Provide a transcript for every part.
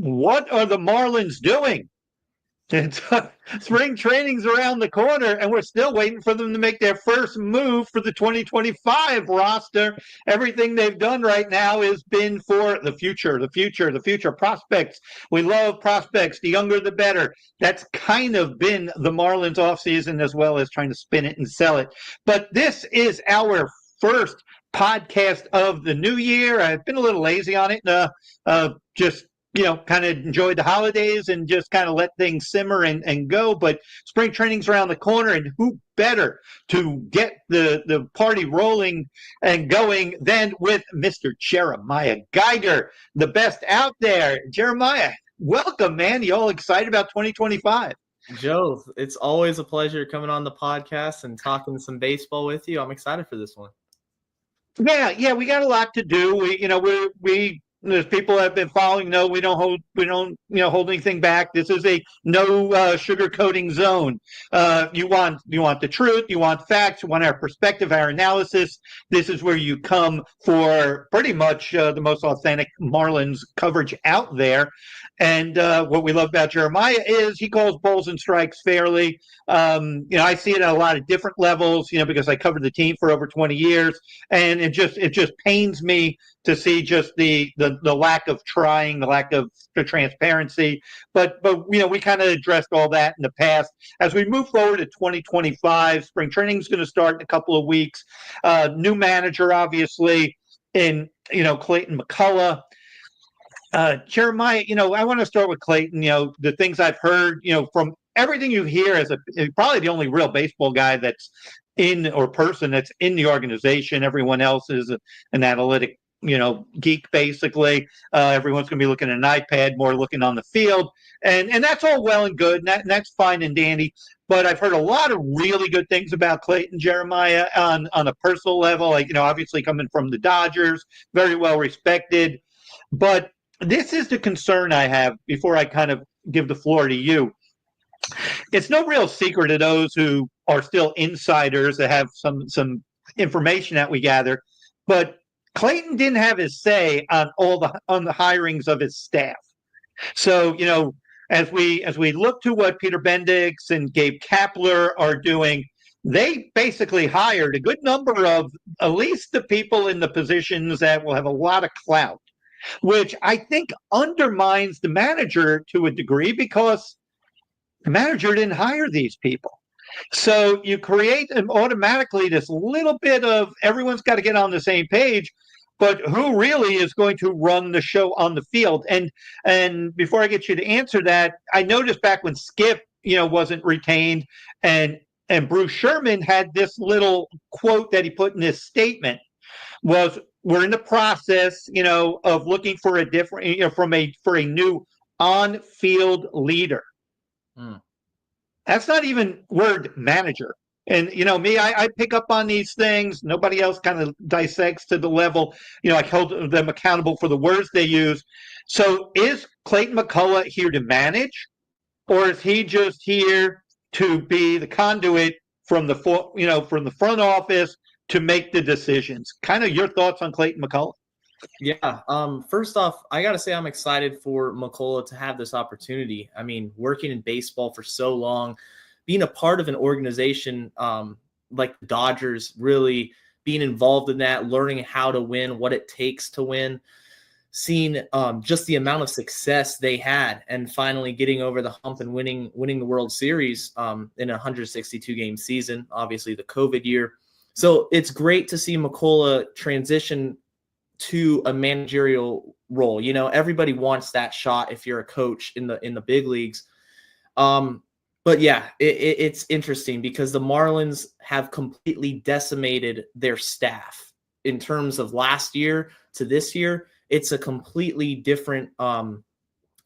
What are the Marlins doing? It's, spring training's around the corner, and we're still waiting for them to make their first move for the 2025 roster. Everything they've done right now has been for the future, the future prospects. We love prospects. The younger, the better. That's kind of been the Marlins offseason, as well as trying to spin it and sell it. But this is our first podcast of the new year. I've been a little lazy on it. Just kind of enjoyed the holidays and just kind of let things simmer and go. But spring training's around the corner, and who better to get the party rolling and going than with Mr. Jeremiah Geiger, the best out there. Jeremiah, welcome, man. You all excited about 2025? Joe, it's always a pleasure coming on the podcast and talking some baseball with you. I'm excited for this one. Yeah, we got a lot to do. We there's people that have been following. No, we don't hold anything back. This is a no sugarcoating zone. You want the truth. You want facts. You want our perspective, our analysis. This is where you come for pretty much the most authentic Marlins coverage out there. And what we love about Jeremiah is he calls balls and strikes fairly. I see it at a lot of different levels. Because I covered the team for over 20 years, and it just pains me to see just the lack of trying, the lack of the transparency. But we kind of addressed all that in the past. As we move forward to 2025, spring training is going to start in a couple of weeks. New manager, obviously, in Clayton McCullough. Jeremiah, I want to start with Clayton. The things I've heard, from everything you hear as probably the only real baseball guy that's person that's in the organization. Everyone else is an analytic geek, basically. Everyone's going to be looking at an iPad, more looking on the field. And that's all well and good, and that's fine and dandy. But I've heard a lot of really good things about Clayton, Jeremiah, on a personal level. Obviously coming from the Dodgers, very well respected. But this is the concern I have before I kind of give the floor to you. It's no real secret to those who are still insiders that have some information that we gather, but Clayton didn't have his say on the hirings of his staff. So, as we look to what Peter Bendix and Gabe Kapler are doing, they basically hired a good number of at least the people in the positions that will have a lot of clout, which I think undermines the manager to a degree because the manager didn't hire these people. So you create automatically this little bit of everyone's got to get on the same page, but who really is going to run the show on the field? And before I get you to answer that, I noticed back when Skip, wasn't retained, and Bruce Sherman had this little quote that he put in his statement was, "We're in the process, of looking for a different, for a new on-field leader." That's not even word manager. And, me, I pick up on these things. Nobody else kind of dissects to the level. I hold them accountable for the words they use. So is Clayton McCullough here to manage, or is he just here to be the conduit from the front office to make the decisions? Kind of your thoughts on Clayton McCullough? Yeah. First off, I got to say I'm excited for McCullough to have this opportunity. I mean, working in baseball for so long, being a part of an organization like the Dodgers, really being involved in that, learning how to win, what it takes to win, seeing just the amount of success they had, and finally getting over the hump and winning the World Series in a 162-game season, obviously the COVID year. So it's great to see McCullough transition to a managerial role. Everybody wants that shot if you're a coach in the big leagues. But yeah, it's interesting because the Marlins have completely decimated their staff in terms of last year to this year. It's a completely different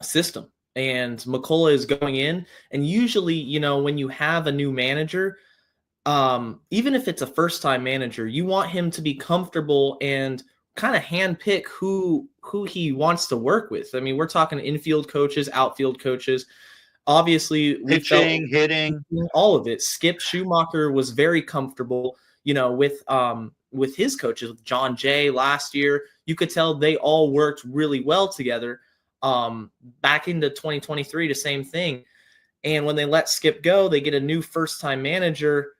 system, and McCullough is going in. And usually, when you have a new manager, even if it's a first-time manager, you want him to be comfortable and kind of handpick who he wants to work with. I mean, we're talking infield coaches, outfield coaches, obviously pitching, hitting, all of it. Skip Schumacher was very comfortable, with his coaches, with John Jay last year. You could tell they all worked really well together. Back into 2023, the same thing. And when they let Skip go, they get a new first-time manager.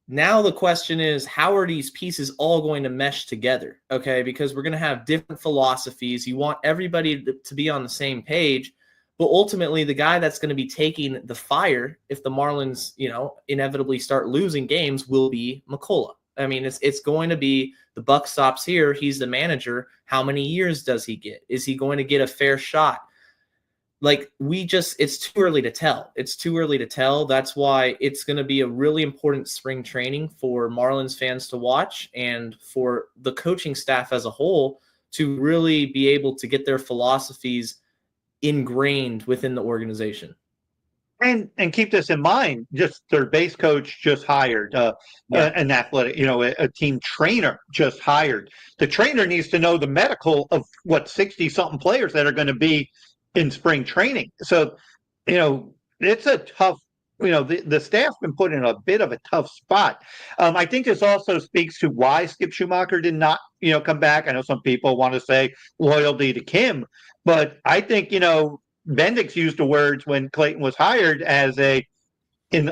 Now the question is, how are these pieces all going to mesh together? Okay, because we're going to have different philosophies. You want everybody to be on the same page, but ultimately the guy that's going to be taking the fire if the Marlins, inevitably start losing games will be McCullough. I mean, it's going to be the buck stops here. He's the manager. How many years does he get? Is he going to get a fair shot? It's too early to tell. It's too early to tell. That's why it's going to be a really important spring training for Marlins fans to watch and for the coaching staff as a whole to really be able to get their philosophies ingrained within the organization. And keep this in mind, just their base coach just hired an athletic, a team trainer just hired. The trainer needs to know the medical of 60-something players that are going to be in spring training. So, it's a tough, the staff's been put in a bit of a tough spot. I think this also speaks to why Skip Schumacher did not, come back. I know some people want to say loyalty to Kim, but I think, Bendix used the words when Clayton was hired as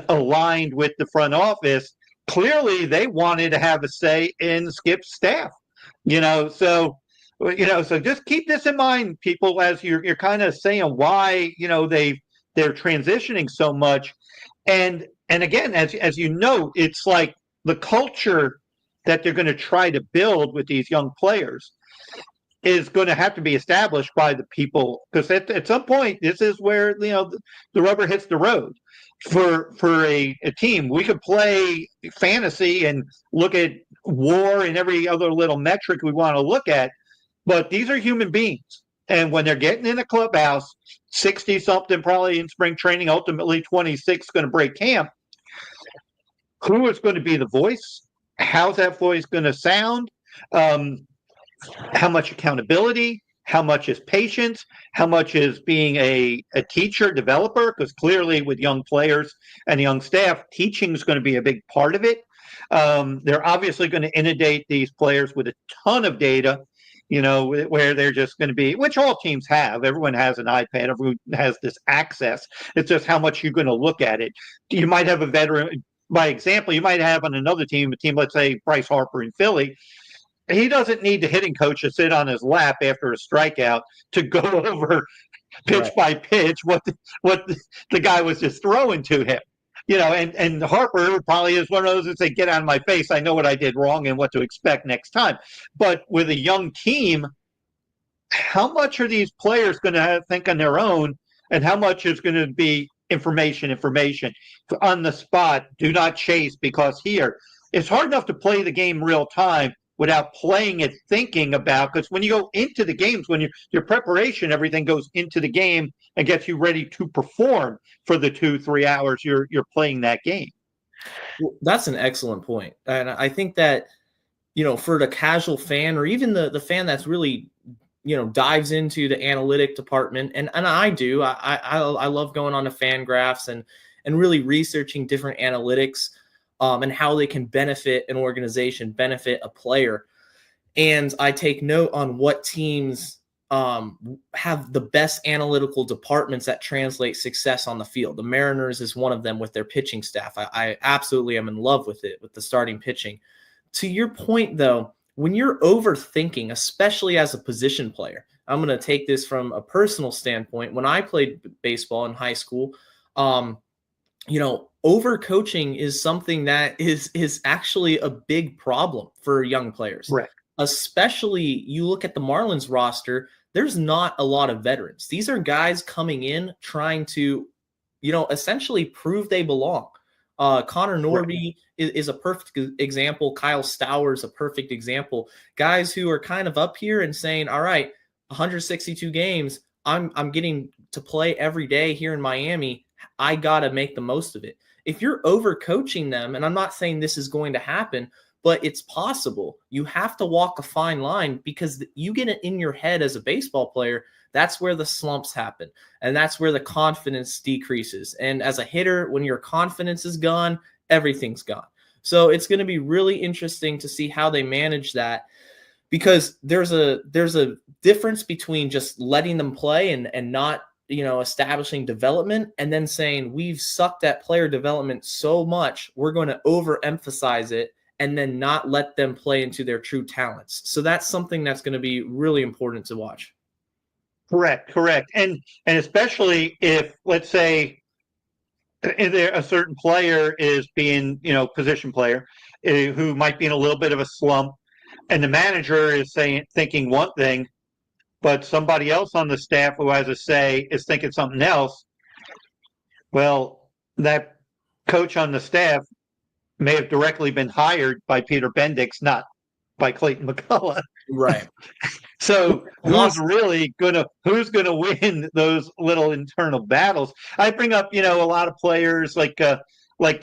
aligned with the front office. Clearly they wanted to have a say in Skip's staff, so just keep this in mind, people, as you're kind of saying why, they're transitioning so much. And again, as it's like the culture that they're going to try to build with these young players is going to have to be established by the people, because at some point, this is where, the rubber hits the road for a team. We could play fantasy and look at WAR and every other little metric we want to look at, but these are human beings. And when they're getting in a clubhouse, 60-something probably in spring training, ultimately 26 going to break camp, who is going to be the voice? How's that voice going to sound? How much accountability? How much is patience? How much is being a teacher, developer? Because clearly with young players and young staff, teaching is going to be a big part of it. They're obviously going to inundate these players with a ton of data, where they're just going to be, which all teams have. Everyone has an iPad. Everyone has this access. It's just how much you're going to look at it. You might have a veteran, by example, you might have on another team, let's say Bryce Harper in Philly. He doesn't need the hitting coach to sit on his lap after a strikeout to go over pitch by pitch what the guy was just throwing to him. And Harper probably is one of those that say, get out of my face. I know what I did wrong and what to expect next time. But with a young team, how much are these players going to think on their own, and how much is going to be information on the spot? Do not chase, because here it's hard enough to play the game real time without playing it, thinking about, because when you go into the games, when your preparation, everything goes into the game and gets you ready to perform for the 2-3 hours you're playing that game. Well, that's an excellent point. And I think that, for the casual fan, or even the fan that's really, dives into the analytic department, and I do, I love going on to FanGraphs and really researching different analytics, and how they can benefit an organization, benefit a player. And I take note on what teams have the best analytical departments that translate success on the field. The Mariners is one of them with their pitching staff. I absolutely am in love with it, with the starting pitching. To your point, though, when you're overthinking, especially as a position player, I'm going to take this from a personal standpoint. When I played baseball in high school, overcoaching is something that is actually a big problem for young players. Right. Especially you look at the Marlins roster, there's not a lot of veterans. These are guys coming in trying to, essentially prove they belong. Connor Norby is a perfect example. Kyle Stauer is a perfect example. Guys who are kind of up here and saying, all right, 162 games, I'm getting to play every day here in Miami. I got to make the most of it. If you're overcoaching them, and I'm not saying this is going to happen, but it's possible. You have to walk a fine line, because you get it in your head as a baseball player. That's where the slumps happen, and that's where the confidence decreases. And as a hitter, when your confidence is gone, everything's gone. So it's going to be really interesting to see how they manage that, because there's a difference between just letting them play and not, establishing development, and then saying we've sucked at player development so much, we're going to overemphasize it and then not let them play into their true talents. So that's something that's going to be really important to watch. Correct. And especially if, let's say, a certain player is being, position player who might be in a little bit of a slump, and the manager is thinking one thing, but somebody else on the staff who has a say is thinking something else. Well, that coach on the staff may have directly been hired by Peter Bendix, not by Clayton McCullough. Right. So who's gonna win those little internal battles? I bring up, a lot of players like to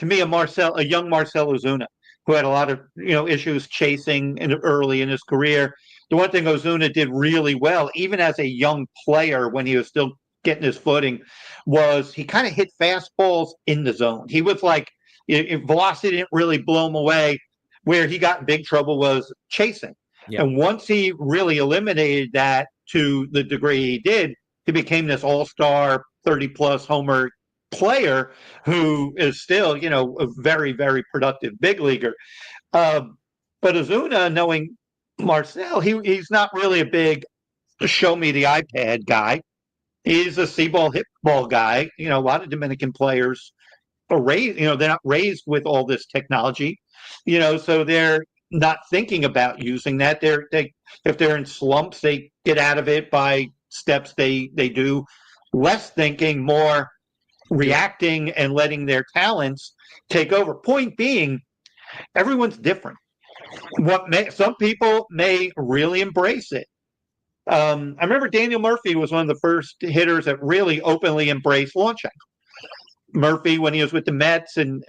me a young Marcell Ozuna, who had a lot of issues chasing early in his career. The one thing Ozuna did really well, even as a young player when he was still getting his footing, was he kind of hit fastballs in the zone. He was like, velocity didn't really blow him away. Where he got in big trouble was chasing. Yeah. And once he really eliminated that to the degree he did, he became this all-star 30-plus homer player who is still, a very, very productive big leaguer. But Ozuna, knowing Marcell, he's not really a big show me the iPad guy. He's a see ball, hit ball guy. A lot of Dominican players are raised, they're not raised with all this technology, so they're not thinking about using that. If they're in slumps, they get out of it by steps they do. Less thinking, more reacting and letting their talents take over. Point being, everyone's different. Some people may really embrace it. I remember Daniel Murphy was one of the first hitters that really openly embraced launch angle. Murphy, when he was with the Mets and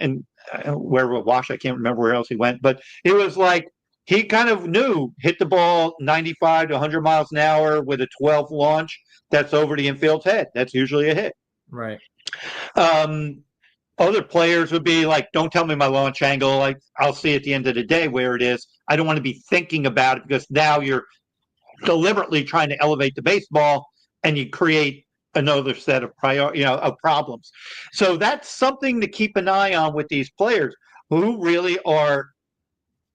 wherever Wash, I can't remember where else he went, but it was like he kind of knew hit the ball 95 to 100 miles an hour with a 12 launch. That's over the infield's head. That's usually a hit. Right. Other players would be like, don't tell me my launch angle. I'll see at the end of the day where it is. I don't want to be thinking about it, because now you're deliberately trying to elevate the baseball and you create another set of of problems. So that's something to keep an eye on with these players who really are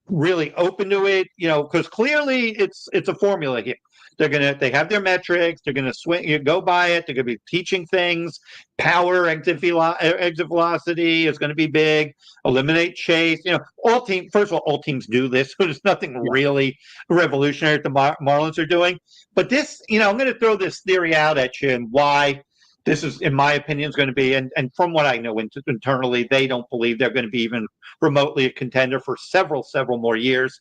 really open to it, because clearly it's a formula here. They have their metrics. They're gonna go by it. They're gonna be teaching things. Power, exit velocity is going to be big. Eliminate chase. First of all teams do this. So there's nothing really revolutionary that the Marlins are doing. But this, I'm going to throw this theory out at you, and why this is, in my opinion, is going to be. And from what I know internally, they don't believe they're going to be even remotely a contender for several more years.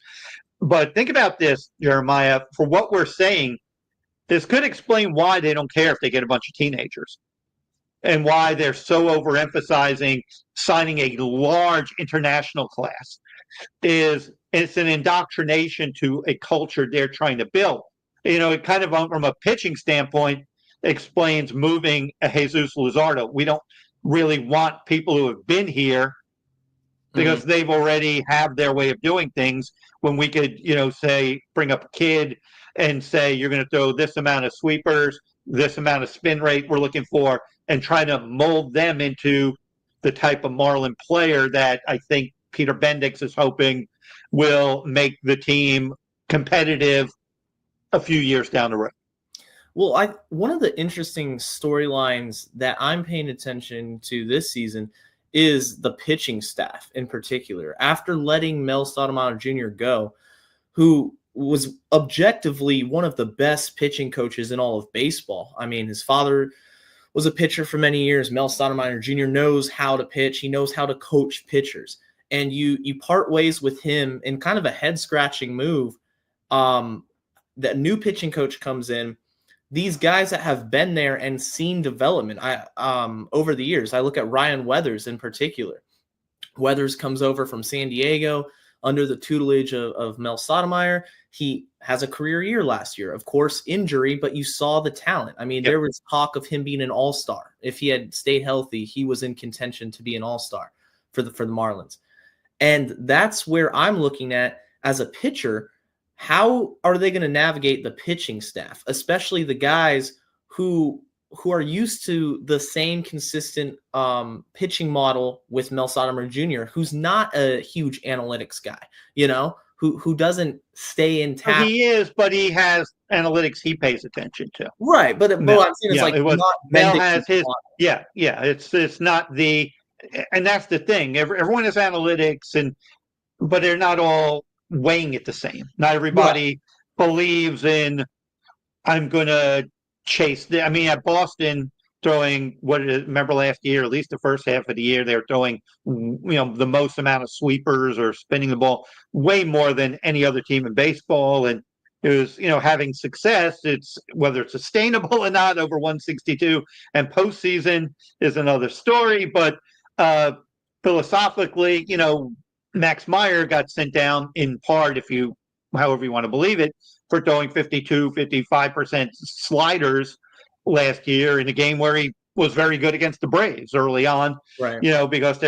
But think about this, Jeremiah. For what we're saying, this could explain why they don't care if they get a bunch of teenagers, and why they're so overemphasizing signing a large international class. It's an indoctrination to a culture they're trying to build. It kind of, from a pitching standpoint, explains moving a Jesus Luzardo. We don't really want people who have been here because they've already have their way of doing things, when we could, say, bring up a kid and say, you're going to throw this amount of sweepers, this amount of spin rate we're looking for, and try to mold them into the type of Marlin player that I think Peter Bendix is hoping will make the team competitive a few years down the road. Well, one of the interesting storylines that I'm paying attention to this season is the pitching staff in particular. After letting Mel Stottlemyre Jr. go, who was objectively one of the best pitching coaches in all of baseball. I mean, his father was a pitcher for many years. Mel Stottlemyre Jr. knows how to pitch. He knows how to coach pitchers. And you part ways with him in kind of a head-scratching move. That new pitching coach comes in. These guys that have been there and seen development over the years. I look at Ryan Weathers in particular. Weathers comes over from San Diego under the tutelage of Mel Stottlemyre. He has a career year last year. Of course, injury, but you saw the talent. I mean, There was talk of him being an all-star. If he had stayed healthy, he was in contention to be an all-star for the Marlins. And that's where I'm looking at, as a pitcher, how are they going to navigate the pitching staff, especially the guys who are used to the same consistent pitching model with Mel Sotomayor Jr., who's not a huge analytics guy, who doesn't stay in Well, tap. he is, but he has analytics he pays attention to. Right, but Mel, what I'm saying is like it was not Mel bending has his. model. Yeah. It's not the, and that's the thing. Everyone has analytics, but they're not all weighing it the same. Not everybody believes in, I'm going to chase I mean, at Boston, throwing remember last year, at least the first half of the year, they were throwing, the most amount of sweepers or spinning the ball way more than any other team in baseball. And it was, having success. It's whether it's sustainable or not over 162 and postseason is another story. But philosophically, Max Meyer got sent down in part, however you want to believe it, for throwing 52, 55% sliders last year in a game where he was very good against the Braves early on, Right. Because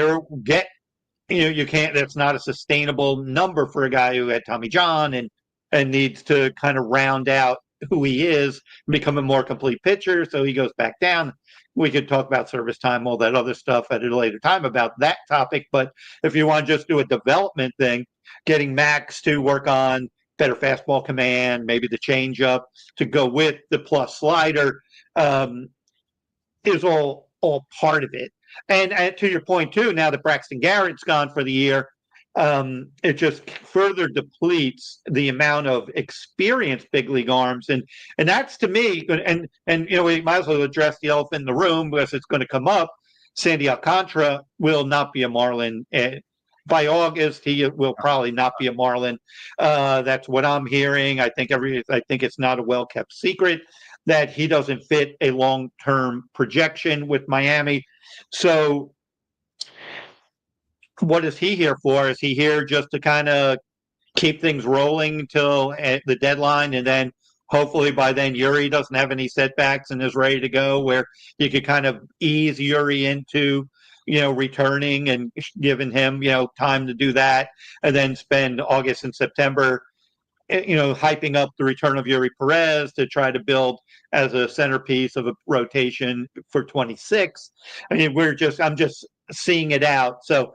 you can't, that's not a sustainable number for a guy who had Tommy John and needs to kind of round out who he is and become a more complete pitcher. So he goes back down. We could talk about service time, all that other stuff at a later time about that topic. But if you want to just do a development thing, getting Max to work on better fastball command, maybe the changeup to go with the plus slider, is all part of it. And to your point too, now that Braxton Garrett's gone for the year, it just further depletes the amount of experienced big league arms, and that's to me, and we might as well address the elephant in the room because it's going to come up. Sandy Alcantara will not be a Marlin. By August, he will probably not be a Marlin. That's what I'm hearing. I think it's not a well-kept secret that he doesn't fit a long-term projection with Miami. So what is he here for? Is he here just to kind of keep things rolling until the deadline, and then hopefully by then Yuri doesn't have any setbacks and is ready to go, where you could kind of ease Yuri into returning and giving him time to do that, and then spend August and September hyping up the return of Yuri Perez to try to build as a centerpiece of a rotation for 26. I mean, I'm just seeing it out. So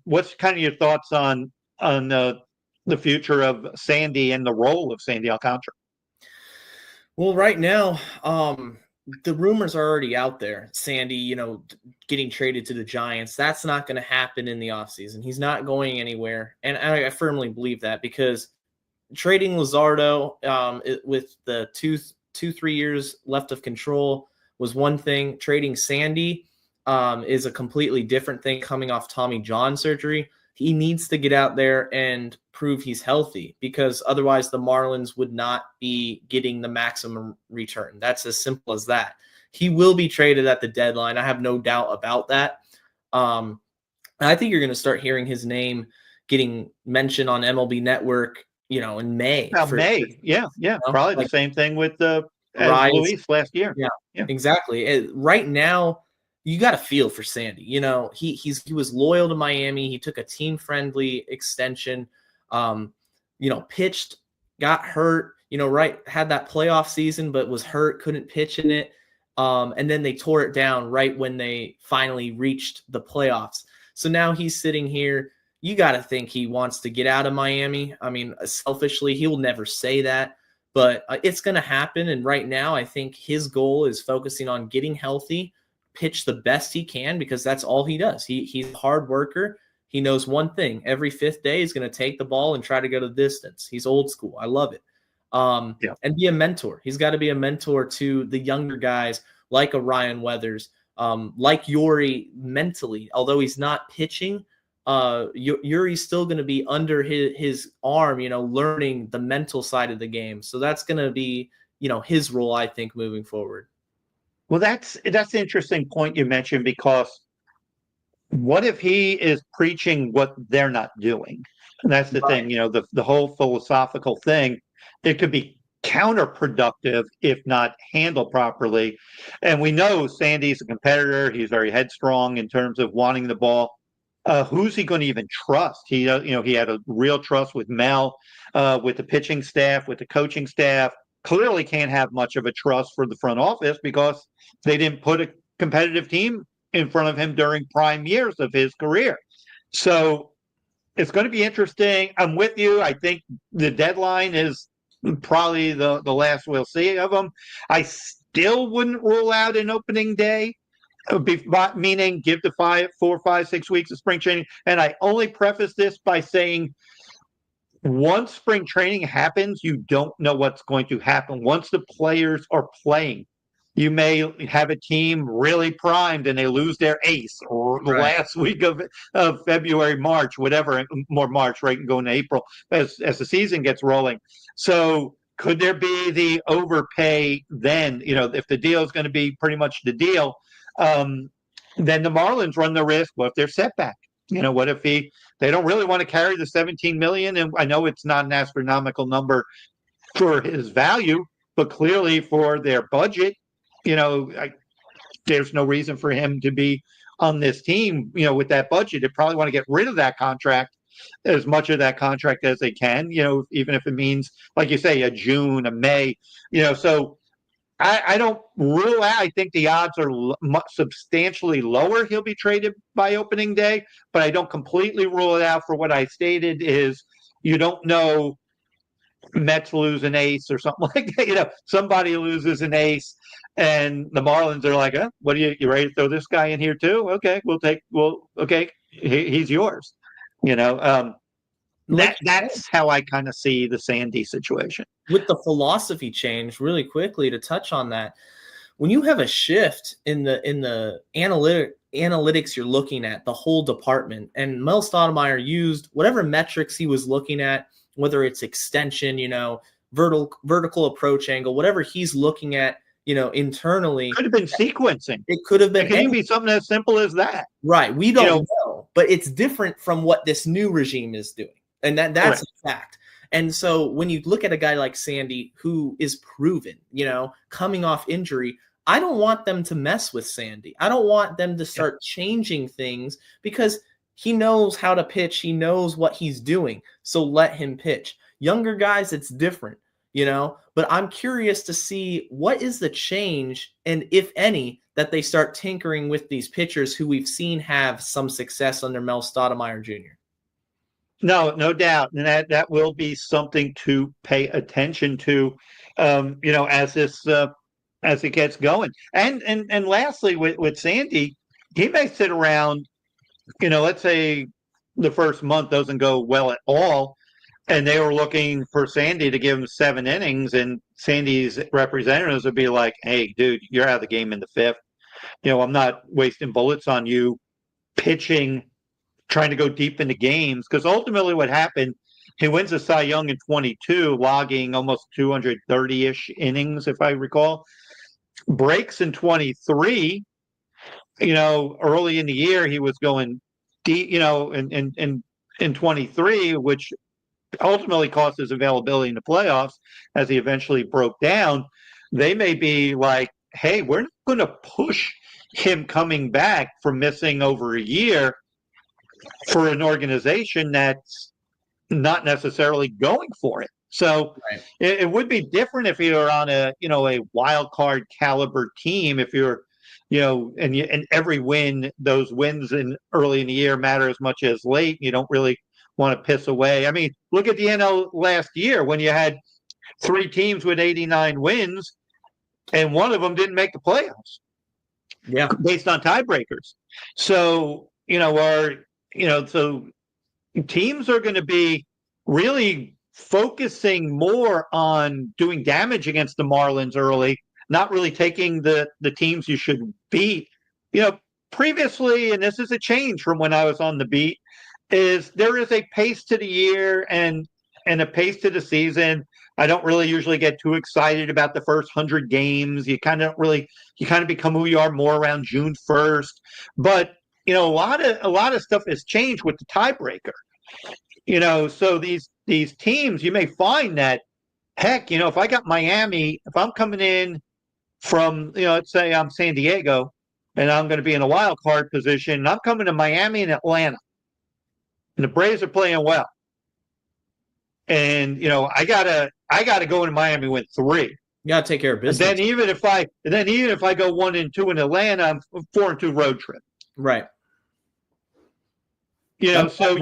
what's kind of your thoughts on the future of Sandy and the role of Sandy Alcantara? Well, right now, the rumors are already out there. Sandy, getting traded to the Giants, that's not going to happen in the offseason. He's not going anywhere. And I firmly believe that, because trading Luzardo with the 3 years left of control was one thing. Trading Sandy is a completely different thing, coming off Tommy John surgery. He needs to get out there and prove he's healthy, because otherwise the Marlins would not be getting the maximum return. That's as simple as that. He will be traded at the deadline. I have no doubt about that. I think you're going to start hearing his name getting mentioned on MLB Network, in May. Yeah. Probably the same thing with as Luis last year. Yeah. Exactly. Right now, you got to feel for Sandy. He was loyal to Miami. He took a team-friendly extension. Pitched, got hurt. Had that playoff season, but was hurt, couldn't pitch in it. And then they tore it down right when they finally reached the playoffs. So now he's sitting here. You got to think he wants to get out of Miami. I mean, selfishly, he will never say that, but it's going to happen. And right now, I think his goal is focusing on getting healthy, pitch the best he can, because that's all he does. He's a hard worker. He knows one thing: every fifth day he's going to take the ball and try to go the distance. He's old school. I love it. And be a mentor. He's got to be a mentor to the younger guys, like a Ryan Weathers, like Yuri mentally. Although he's not pitching, Yuri's still going to be under his arm, learning the mental side of the game. So that's going to be, his role, I think, moving forward. Well, that's an interesting point you mentioned, because what if he is preaching what they're not doing? And that's the thing, the whole philosophical thing, it could be counterproductive if not handled properly. And we know Sandy's a competitor. He's very headstrong in terms of wanting the ball. who's he going to even trust? He had a real trust with Mel, with the pitching staff, with the coaching staff. Clearly can't have much of a trust for the front office because they didn't put a competitive team in front of him during prime years of his career. So it's going to be interesting. I'm with you. I think the deadline is probably the last we'll see of him. I still wouldn't rule out an opening day, meaning give the 4, 5, 6 weeks of spring training. And I only preface this by saying once spring training happens, you don't know what's going to happen. Once the players are playing, you may have a team really primed and they lose their ace or the last week of February, March, whatever, more March, right, and go into April as the season gets rolling. So could there be the overpay then? If the deal is going to be pretty much the deal, then the Marlins run the risk. What if they're set back? What if they don't really want to carry the $17 million? And I know it's not an astronomical number for his value, but clearly for their budget, there's no reason for him to be on this team, with that budget. They probably want to get rid of that contract, as much of that contract as they can, even if it means, like you say, a June, a May, so I don't rule out. I think the odds are substantially lower he'll be traded by opening day, but I don't completely rule it out for what I stated is you don't know. Mets lose an ace or something like that. Somebody loses an ace and the Marlins are like, what are you ready to throw this guy in here too? Okay, okay, he's yours. That's how I kind of see the Sandy situation. With the philosophy change, really quickly to touch on that, when you have a shift in the analytics you're looking at, the whole department, and Mel Stoudemire used whatever metrics he was looking at, whether it's extension, vertical approach angle, whatever he's looking at, internally. Could have been sequencing. It could have been. It could even be something as simple as that. Right. We don't know, but it's different from what this new regime is doing. And that's a fact. And so when you look at a guy like Sandy, who is proven, coming off injury, I don't want them to mess with Sandy. I don't want them to start changing things because he knows how to pitch. He knows what he's doing. So let him pitch. Younger guys, it's different, but I'm curious to see what is the change, and if any, that they start tinkering with these pitchers who we've seen have some success under Mel Stoudemire Jr. No doubt. And that will be something to pay attention to, as this, as it gets going. And lastly, with Sandy, he may sit around, let's say the first month doesn't go well at all, and they were looking for Sandy to give him 7 innings, and Sandy's representatives would be like, hey, dude, you're out of the game in the 5th. I'm not wasting bullets on you pitching, trying to go deep into games, because ultimately what happened, he wins the Cy Young in 22, logging almost 230-ish innings, if I recall. Breaks in 23. Early in the year, he was going deep, in 23, which ultimately cost his availability in the playoffs as he eventually broke down. They may be like, hey, we're not going to push him coming back from missing over a year for an organization that's not necessarily going for it. So it would be different if you're on a wild card caliber team. If you're, and every win, those wins early in the year matter as much as late. You don't really want to piss away. I mean, look at the NL last year when you had 3 teams with 89 wins, and one of them didn't make the playoffs. Yeah, based on tiebreakers. So so teams are going to be really focusing more on doing damage against the Marlins early, not really taking the teams you should beat. Previously, and this is a change from when I was on the beat, is there is a pace to the year and a pace to the season. I don't really usually get too excited about the first 100 games. You kind of become who you are more around June 1st. But a lot of stuff has changed with the tiebreaker. So these teams, you may find that, heck, if I got Miami, if I'm coming in from, let's say I'm San Diego and I'm going to be in a wild card position, and I'm coming to Miami and Atlanta. and the Braves are playing well, and I gotta go into Miami with 3. You got to take care of And business. then even if I go 1-2 in Atlanta, I'm 4-2 road trip. Right. So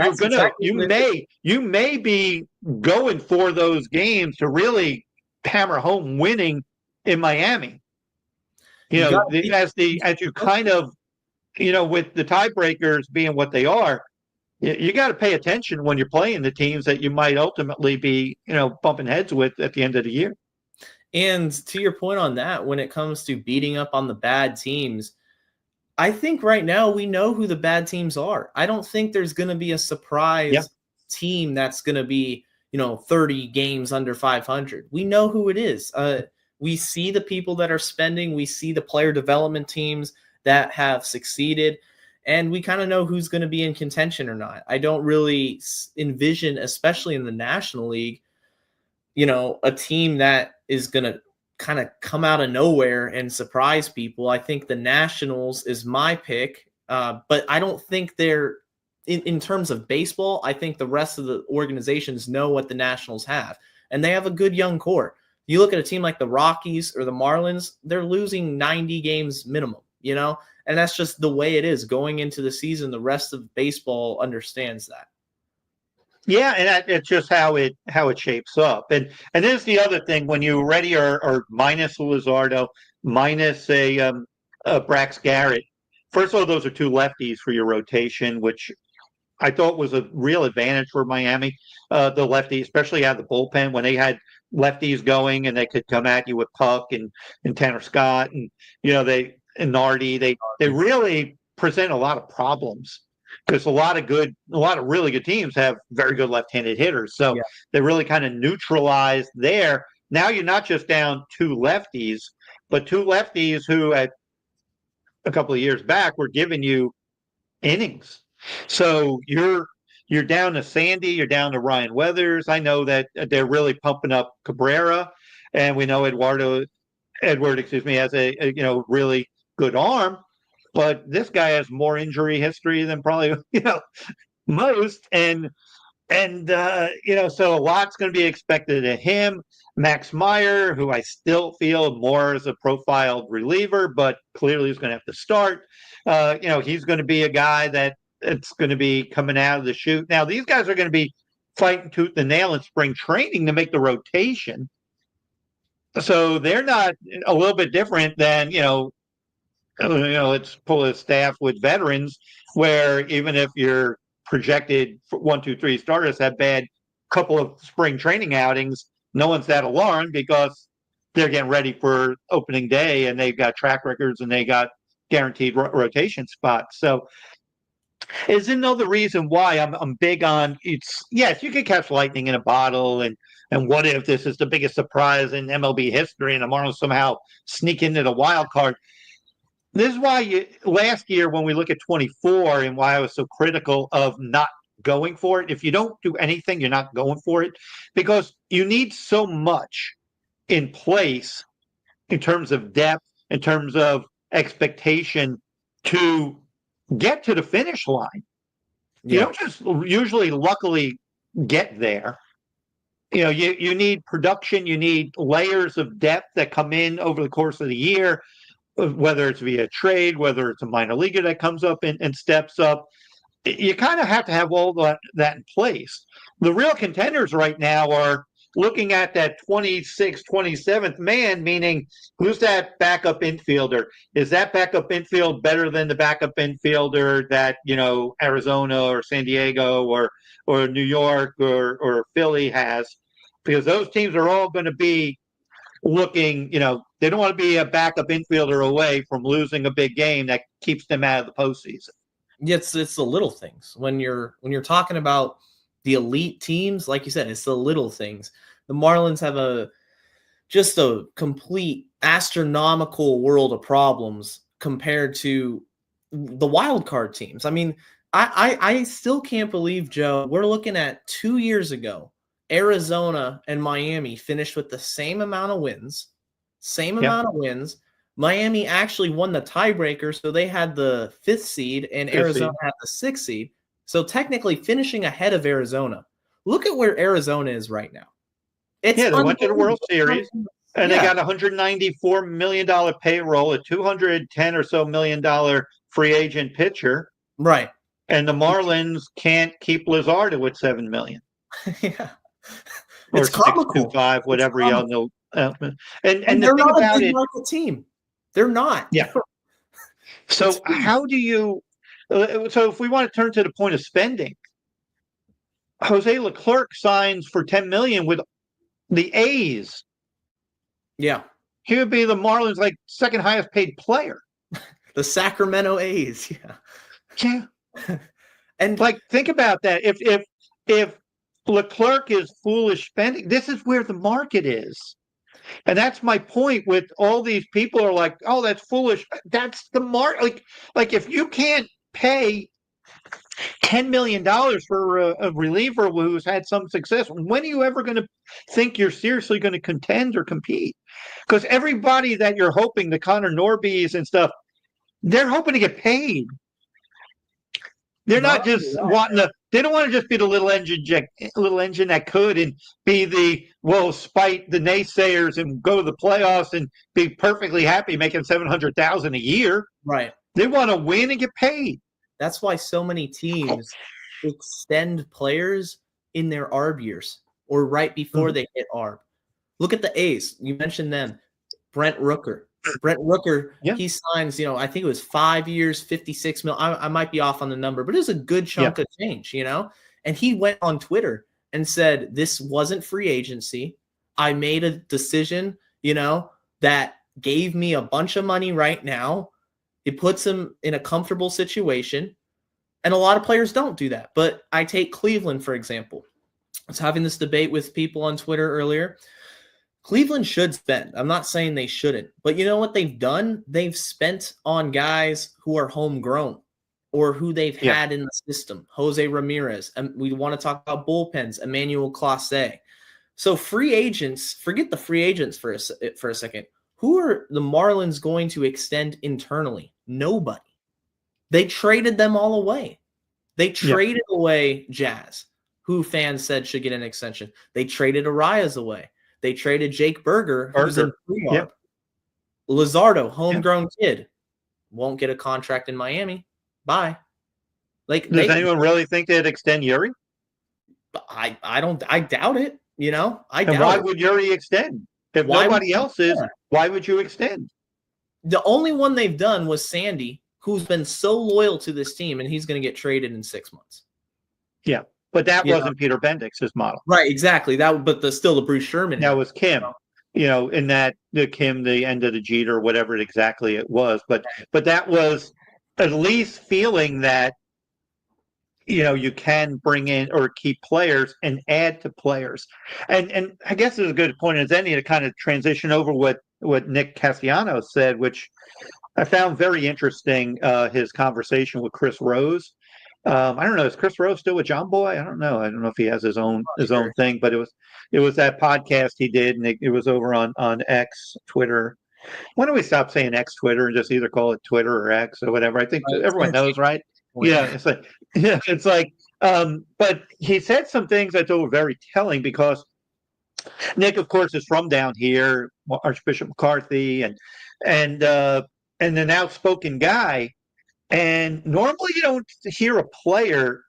you may be going for those games to really hammer home winning in Miami. As you kind of, with the tiebreakers being what they are, you got to pay attention when you're playing the teams that you might ultimately be, bumping heads with at the end of the year. And to your point on that, when it comes to beating up on the bad teams, I think right now we know who the bad teams are. I don't think there's going to be a surprise team that's going to be, 30 games under 500. We know who it is. We see the people that are spending. We see the player development teams that have succeeded. And we kind of know who's going to be in contention or not. I don't really envision, especially in the National League, a team that is going to kind of come out of nowhere and surprise people. I think the Nationals is my pick, but I don't think they're in terms of baseball. I think the rest of the organizations know what the Nationals have, and they have a good young core. You look at a team like the Rockies or the Marlins, they're losing 90 games minimum, and that's just the way it is going into the season. The rest of baseball understands that. Yeah, and it's just how it shapes up. And there's the other thing: when you already are minus Luzardo, minus a Brax Garrett. First of all, those are 2 lefties for your rotation, which I thought was a real advantage for Miami. The lefty, especially out of the bullpen, when they had lefties going and they could come at you with Puck and Tanner Scott and and Nardi. They really present a lot of problems. Because a lot of really good teams have very good left-handed hitters. So they really kind of neutralize there. Now you're not just down 2 lefties, but 2 lefties who at a couple of years back were giving you innings. So you're down to Sandy, you're down to Ryan Weathers. I know that they're really pumping up Cabrera, and we know Edward, has a really good arm. But this guy has more injury history than probably, most. And so a lot's going to be expected of him. Max Meyer, who I still feel more as a profiled reliever, but clearly is going to have to start. He's going to be a guy that's going to be coming out of the chute. Now, these guys are going to be fighting tooth and nail in spring training to make the rotation. So they're not a little bit different than, let's pull a staff with veterans where even if your projected 1, 2, 3 starters have bad couple of spring training outings, no one's that alarmed because they're getting ready for opening day and they've got track records and they got guaranteed rotation spots. So is another reason why I'm big on yes, you can catch lightning in a bottle and what if this is the biggest surprise in MLB history and the Marlins somehow sneak into the wild card. This is why last year when we look at 24 and why I was so critical of not going for it. If you don't do anything, you're not going for it because you need so much in place in terms of depth, in terms of expectation to get to the finish line. You don't just usually luckily get there. You need production, you need layers of depth that come in over the course of the year. Whether it's via trade, whether it's a minor leaguer that comes up and steps up, you kind of have to have all that in place. The real contenders right now are looking at that 26th, 27th man, meaning who's that backup infielder? Is that backup infield better than the backup infielder that, Arizona or San Diego or New York or Philly has? Because those teams are all going to be looking, they don't want to be a backup infielder away from losing a big game that keeps them out of the postseason. Yeah, it's the little things. When you're talking about the elite teams, like you said, it's the little things. The Marlins have just a complete astronomical world of problems compared to the wild card teams. I mean, I still can't believe, Joe, we're looking at 2 years ago. Arizona and Miami finished with the same amount of wins. Miami actually won the tiebreaker, so they had the 5th seed, and Arizona had the 6th seed. So technically finishing ahead of Arizona. Look at where Arizona is right now. It's Yeah, they went to the World Series, and they got $194 million payroll, a $210 or so million free agent pitcher. Right. And the Marlins can't keep Luzardo at $7 million. Yeah. Or It's comical. 625, whatever y'all know. And And the they're thing not about a big it, market team. They're not. yeah. So how do you? So if we want to turn to the point of spending, Jose Leclerc signs for $10 million with the A's. Yeah. He would be the Marlins' like second highest paid player. The Sacramento A's. Yeah. Yeah. And like, think about that. If Leclerc is foolish spending, this is where the market is. And that's my point with all these people are like, oh, that's foolish. That's the market. Like if you can't pay $10 million for a reliever who's had some success, when are you ever going to think you're seriously going to contend or compete? Because everybody that you're hoping, the Connor Norbys and stuff, they're hoping to get paid. They're not just wanting to. They don't want to just be the little engine that could and be spite the naysayers and go to the playoffs and be perfectly happy making $700,000 a year. Right. They want to win and get paid. That's why so many teams extend players in their ARB years or right before they hit ARB. Look at the A's. You mentioned them. Brent Rooker, he signs, I think it was 5 years, 56 mil. I might be off on the number, but it was a good chunk of change, And he went on Twitter and said, this wasn't free agency. I made a decision, that gave me a bunch of money right now. It puts him in a comfortable situation. And a lot of players don't do that. But I take Cleveland, for example. I was having this debate with people on Twitter earlier. Cleveland should spend. I'm not saying they shouldn't. But you know what they've done? They've spent on guys who are homegrown or who they've had in the system. Jose Ramirez. And we want to talk about bullpens. Emmanuel Clase. So free agents, forget the free agents for a second. Who are the Marlins going to extend internally? Nobody. They traded them all away. They traded away Jazz, who fans said should get an extension. They traded Arias away. They traded Jake Berger, who's in pre-ARB. Luzardo, homegrown kid, won't get a contract in Miami. Bye. Does anyone really think they'd extend Yuri? I don't. I doubt it. Why would Yuri extend? If nobody else is, why would you extend? The only one they've done was Sandy, who's been so loyal to this team, and he's going to get traded in 6 months. Yeah, but that wasn't Peter Bendix's model. Right, exactly. Still the Bruce Sherman. That was Kim. In that the Kim, the end of the Jeter, whatever exactly it was. But that was at least feeling that you can bring in or keep players and add to players. And I guess it's a good point as any to kind of transition over what Nick Castellanos said, which I found very interesting, his conversation with Chris Rose. I don't know, is Chris Rose still with John Boy? I don't know if he has his own thing, but it was that podcast he did, and it was over on X, Twitter. When do we stop saying X Twitter and just either call it Twitter or X or whatever? I think everyone knows, right? Yeah, it's like, but he said some things I thought were very telling because Nick, of course, is from down here, Archbishop McCarthy, and an outspoken guy. And normally you don't hear a player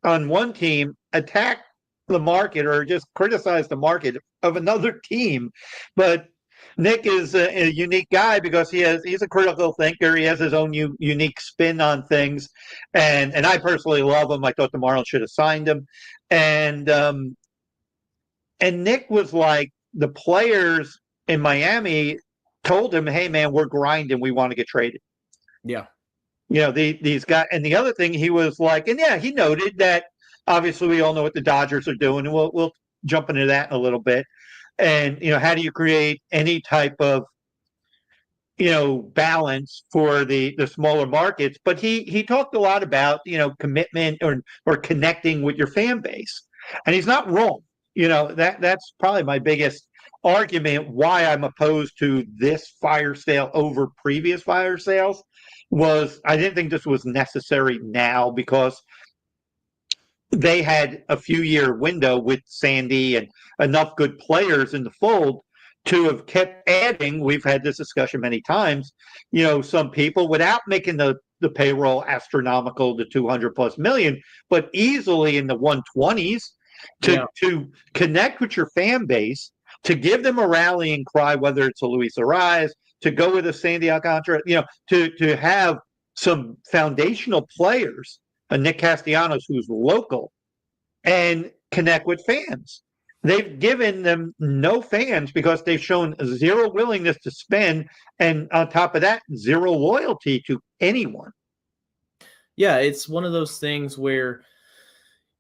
on one team attack the market or just criticize the market of another team, but Nick is a unique guy because he's a critical thinker. He has his own unique spin on things, and I personally love him. I thought the Marlins should have signed him, and Nick was like, the players in Miami told him, "Hey man, we're grinding. We want to get traded." Yeah, these guys. And the other thing he was like, and he noted that obviously we all know what the Dodgers are doing, and we'll jump into that in a little bit. And, how do you create any type of, balance for the smaller markets? But he talked a lot about, commitment or connecting with your fan base. And he's not wrong. That's probably my biggest argument why I'm opposed to this fire sale over previous fire sales I didn't think this was necessary now because they had a few year window with Sandy and enough good players in the fold to have kept adding. We've had this discussion many times, some people without making the payroll astronomical to 200 plus million, but easily in the 120s to connect with your fan base, to give them a rallying cry, whether it's a Luis Arias, to go with a Sandy Alcantara, to have some foundational players, a Nick Castellanos who's local, and connect with fans. They've given them no fans because they've shown zero willingness to spend, and on top of that, zero loyalty to anyone. Yeah, it's one of those things where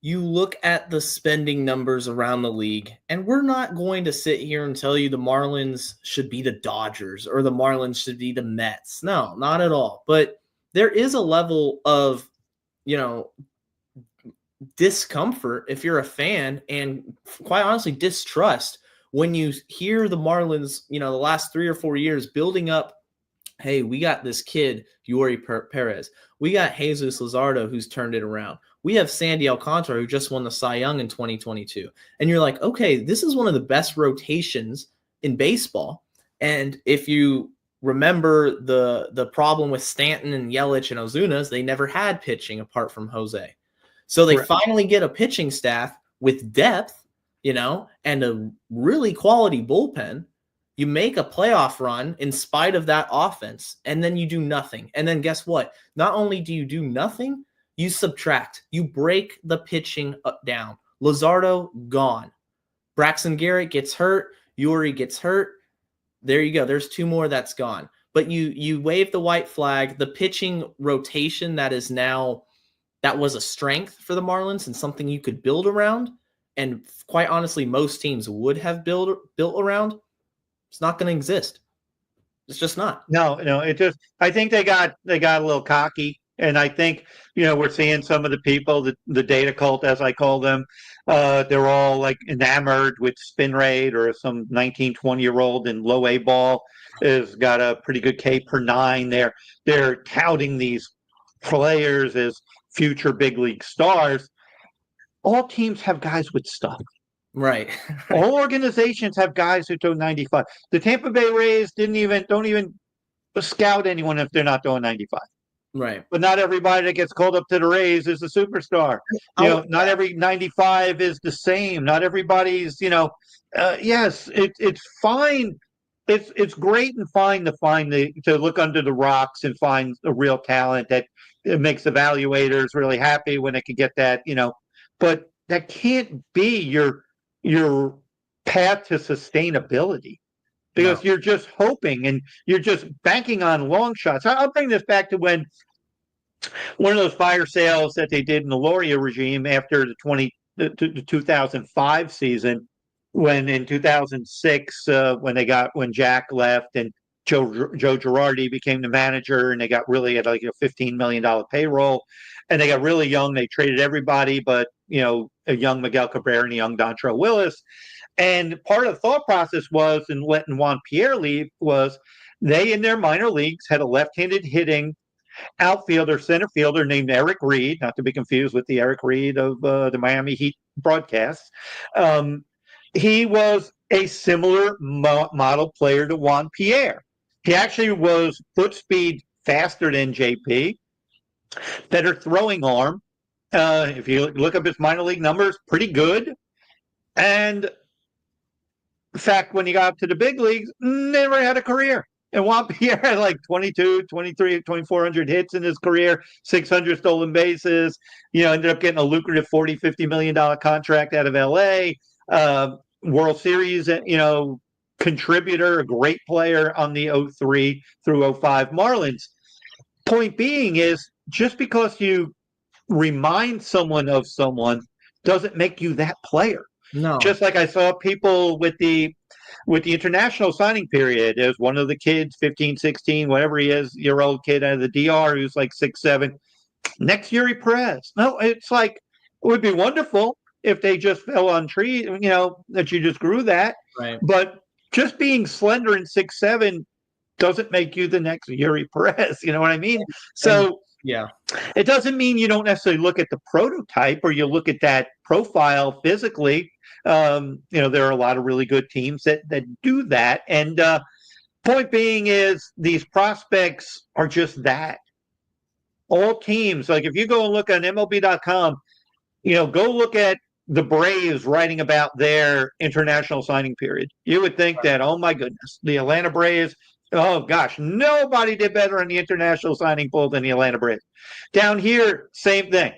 you look at the spending numbers around the league, and we're not going to sit here and tell you the Marlins should be the Dodgers or the Marlins should be the Mets. No, not at all. But there is a level of, discomfort if you're a fan, and quite honestly, distrust when you hear the Marlins, the last 3 or 4 years building up. Hey, we got this kid, Yuri Perez. We got Jesus Luzardo, who's turned it around. We have Sandy Alcantara, who just won the Cy Young in 2022. And you're like, okay, this is one of the best rotations in baseball. And if you remember the problem with Stanton and Yelich and Ozuna's, they never had pitching apart from Jose. So they finally get a pitching staff with depth, and a really quality bullpen. You make a playoff run in spite of that offense, and then you do nothing. And then guess what? Not only do you do nothing, you subtract. You break the pitching down. Luzardo, gone. Braxton Garrett gets hurt. Yuri gets hurt. There you go. There's 2 more that's gone. But you wave the white flag. The pitching rotation that was a strength for the Marlins and something you could build around, and quite honestly, most teams would have built around. It's not going to exist. It's just not. No, I think they got a little cocky, and I think, we're seeing some of the people, the data cult, as I call them, they're all like enamored with spin rate, or some 19, 20-year-old in low A ball has got a pretty good K per 9. They're touting these players as future big league stars. All teams have guys with stuff. Right. All organizations have guys who throw 95. The Tampa Bay Rays don't even scout anyone if they're not throwing 95. Right. But not everybody that gets called up to the Rays is a superstar. Not every 95 is the same. Not everybody's, yes, it's fine. It's great and fine to look under the rocks and find a real talent that it makes evaluators really happy when they can get that, but that can't be your path to sustainability, because you're just hoping and you're just banking on long shots. I'll bring this back to when one of those fire sales that they did in the Loria regime after the 2005 season, when in 2006, when Jack left and Joe Girardi became the manager, and they got really at like a $15 million payroll, and they got really young. They traded everybody but a young Miguel Cabrera and a young Dontrelle Willis. And part of the thought process was, in letting Juan Pierre leave, was they in their minor leagues had a left-handed hitting outfielder, center fielder named Eric Reed, not to be confused with the Eric Reed of the Miami Heat broadcasts. He was a similar model player to Juan Pierre. He actually was foot speed faster than JP, better throwing arm. If you look up his minor league numbers, pretty good. And in fact, when he got up to the big leagues, never had a career. And Juan Pierre had like 22, 23, 2,400 hits in his career, 600 stolen bases, ended up getting a lucrative $40, $50 million contract out of LA, World Series, contributor, a great player on the 03 through 05 Marlins. Point being is, just because you remind someone of someone doesn't make you that player. No. Just like I saw people with the international signing period, as one of the kids, 15, 16, whatever he is, year old kid out of the DR who's like 6'7", next Yuri Perez. No, it's like, it would be wonderful if they just fell on trees, that you just grew that. Right. But just being slender and 6'7", doesn't make you the next Yuri Perez. You know what I mean? And So yeah, it doesn't mean you don't necessarily look at the prototype or you look at that profile physically. There are a lot of really good teams that do that. And point being is these prospects are just that. All teams, like if you go and look on MLB.com, go look at the Braves writing about their international signing period. You would think that, oh my goodness, the Atlanta Braves, oh gosh, nobody did better in the international signing pool than the Atlanta Braves. Down here, same thing.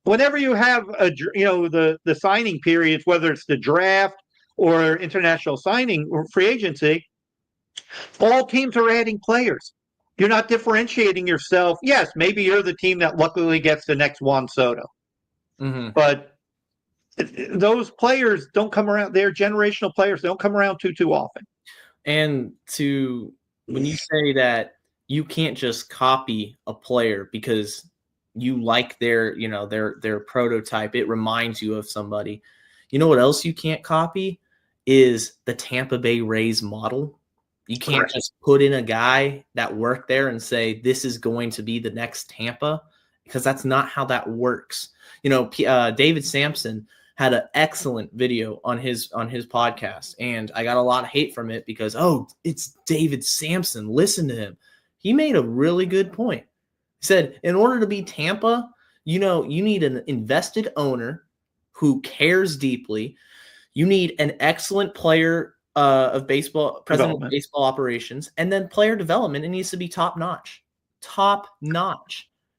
Whenever you have the signing periods, whether it's the draft or international signing or free agency, all teams are adding players. You're not differentiating yourself. Yes, maybe you're the team that luckily gets the next Juan Soto. Mm-hmm. But those players don't come around. They're generational players. They don't come around too often. And when you say that you can't just copy a player because you like their prototype, it reminds you of somebody. You know what else you can't copy is the Tampa Bay Rays model. You can't just put in a guy that worked there and say, this is going to be the next Tampa, because that's not how that works. David Sampson had an excellent video on his podcast, and I got a lot of hate from it because, it's David Sampson. Listen to him. He made a really good point. He said, in order to be Tampa, you need an invested owner who cares deeply. You need an excellent player of baseball, president of baseball operations, and then player development. It needs to be top notch.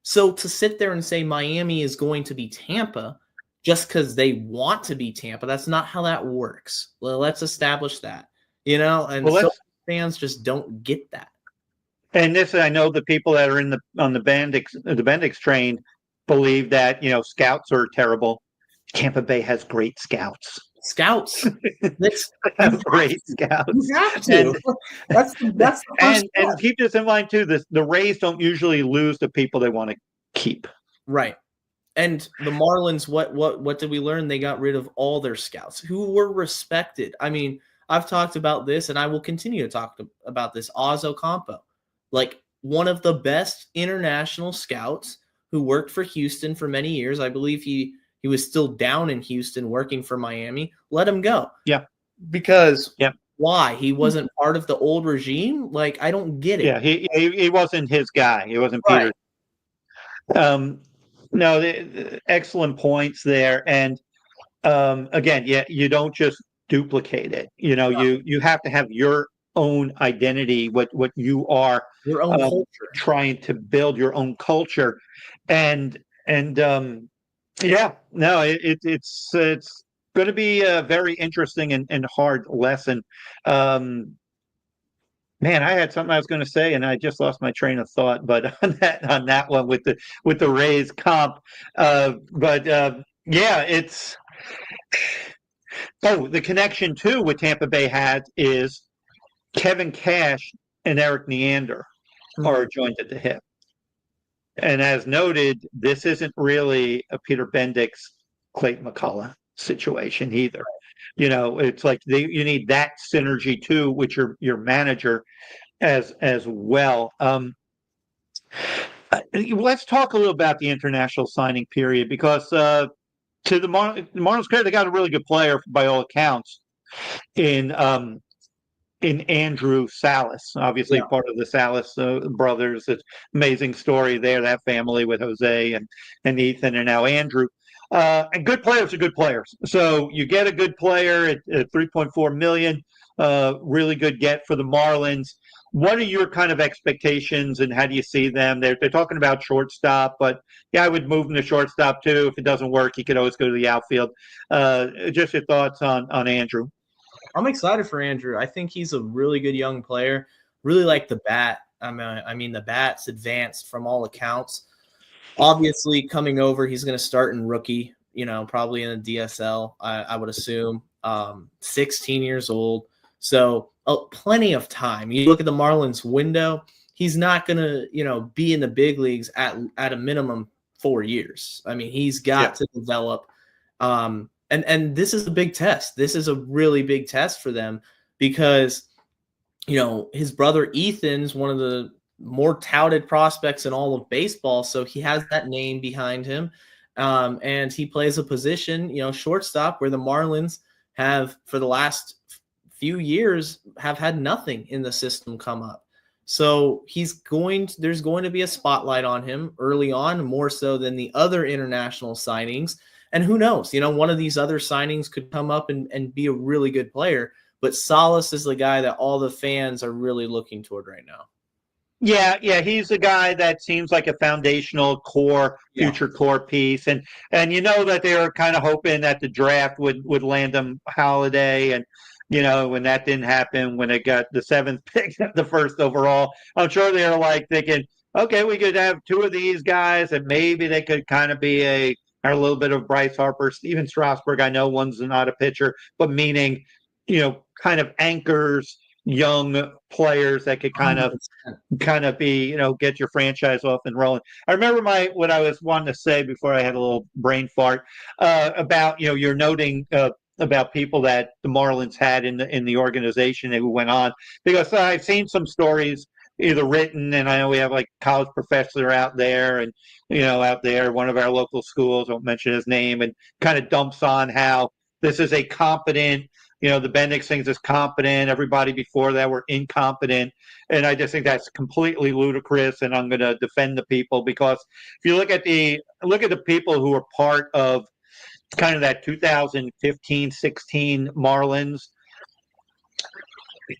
So to sit there and say Miami is going to be Tampa just because they want to be Tampa, that's not how that works. Well, let's establish that, and so fans just don't get that. And this, I know the people that are on the Bendix train believe that, scouts are terrible. Tampa Bay has great scouts. Scouts. Great scouts. You have to. That's the first and keep this in mind too. The Rays don't usually lose the people they want to keep. Right. And the Marlins, what did we learn? They got rid of all their scouts who were respected. I mean, I've talked about this, and I will continue to talk about this. Oz Ocampo, like one of the best international scouts who worked for Houston for many years. I believe he was still down in Houston working for Miami. Let him go. Yeah. Because why? He wasn't part of the old regime? Like, I don't get it. Yeah, he wasn't his guy. He wasn't Peter's. No, excellent points there. And again, you don't just duplicate it. You have to have your own identity, what you are, your own culture, trying to build your own culture. And it's going to be a very interesting and hard lesson. Man, I had something I was going to say, and I just lost my train of thought. But on that one with the Rays comp, it's the connection too with Tampa Bay had is Kevin Cash and Eric Neander are joined at the hip. And as noted, this isn't really a Peter Bendix, Clayton McCullough situation either. It's like you need that synergy too with your manager as well. Let's talk a little about the international signing period, because to the Marlins credit, they got a really good player by all accounts in Andrew Salas, obviously part of the Salas brothers. It's amazing story there, that family with Jose and Ethan and now Andrew. And good players are good players. So you get a good player at $3.4 million, really good get for the Marlins. What are your kind of expectations, and how do you see them? They're talking about shortstop, but I would move him to shortstop too. If it doesn't work, he could always go to the outfield. Just your thoughts on Andrew. I'm excited for Andrew. I think he's a really good young player. Really like the bat. I mean, the bat's advanced from all accounts. Obviously, coming over, he's going to start in rookie, probably in a DSL, I would assume. 16 years old. So plenty of time. You look at the Marlins window, he's not going to, be in the big leagues at a minimum 4 years. I mean, he's got to develop. And this is a big test. This is a really big test for them, because his brother Ethan's one of the more touted prospects in all of baseball, so he has that name behind him. And he plays a position, shortstop, where the Marlins have, for the last few years, have had nothing in the system come up. So there's going to be a spotlight on him early on, more so than the other international signings. And who knows, one of these other signings could come up and be a really good player. But Salas is the guy that all the fans are really looking toward right now. Yeah, he's a guy that seems like a foundational future core piece, and that they were kind of hoping that the draft would land him Holiday, and when that didn't happen, when it got the 7th pick, the 1st overall, I'm sure they were like thinking, okay, we could have 2 of these guys, and maybe they could kind of be a little bit of Bryce Harper, Steven Strasburg. I know one's not a pitcher, but meaning, kind of anchors, young players that could kind of be, get your franchise off and rolling. I remember what I was wanting to say before I had a little brain fart about, you're noting about people that the Marlins had in the organization who went on, because I've seen some stories either written, and I know we have like college professor out there, and one of our local schools, I won't mention his name, and kind of dumps on how this is a competent, the Bendix things is competent. Everybody before that were incompetent. And I just think that's completely ludicrous. And I'm going to defend the people, because if you look at the people who were part of kind of that 2015-16 Marlins,